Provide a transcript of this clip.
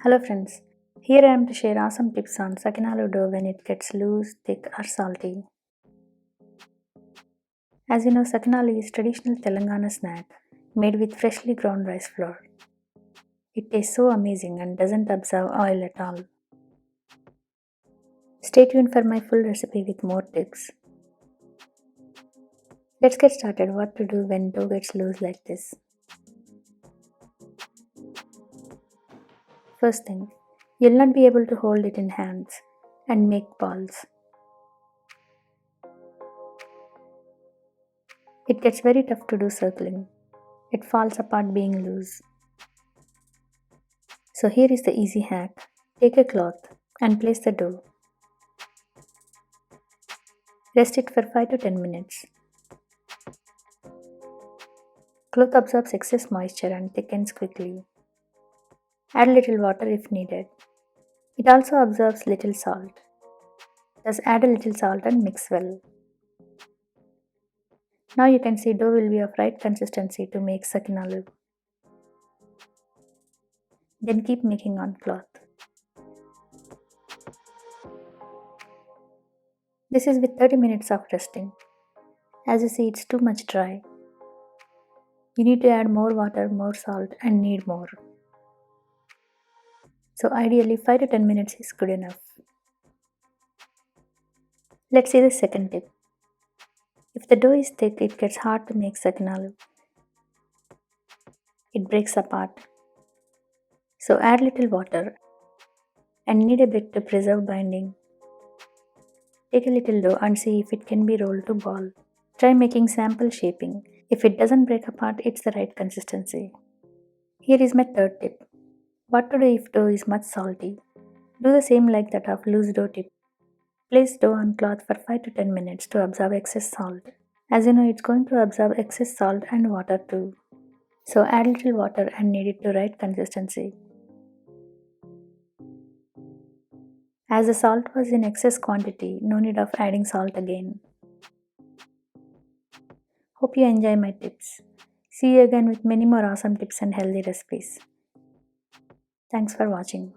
Hello friends, here I am to share awesome tips on Sakinalu dough when it gets loose, thick or salty. As you know, Sakinalu is traditional Telangana snack made with freshly ground rice flour. It tastes so amazing and doesn't absorb oil at all. Stay tuned for my full recipe with more tips. Let's get started what to do when dough gets loose like this. First thing, you'll not be able to hold it in hands and make balls. It gets very tough to do circling. It falls apart being loose. So here is the easy hack. Take a cloth and place the dough. Rest it for 5 to 10 minutes. Cloth absorbs excess moisture and thickens quickly. Add little water if needed. It also absorbs little salt. Thus add a little salt and mix well. Now you can see dough will be of right consistency to make sakinalu. Then keep making on cloth. This is with 30 minutes of resting. As you see, it's too much dry. You need to add more water, more salt and knead more. So ideally 5 to 10 minutes is good enough. Let's see the second tip. If the dough is thick, it gets hard to make sakinalu. It breaks apart. So add little water and knead a bit to preserve binding. Take a little dough and see if it can be rolled to ball. Try making sample shaping. If it doesn't break apart, it's the right consistency. Here is my third tip. What to do if dough is much salty? Do the same like that of loose dough tip. Place dough on cloth for 5 to 10 minutes to absorb excess salt. As you know, it's going to absorb excess salt and water too. So add little water and knead it to right consistency. As the salt was in excess quantity, no need of adding salt again. Hope you enjoy my tips. See you again with many more awesome tips and healthy recipes. Thanks for watching.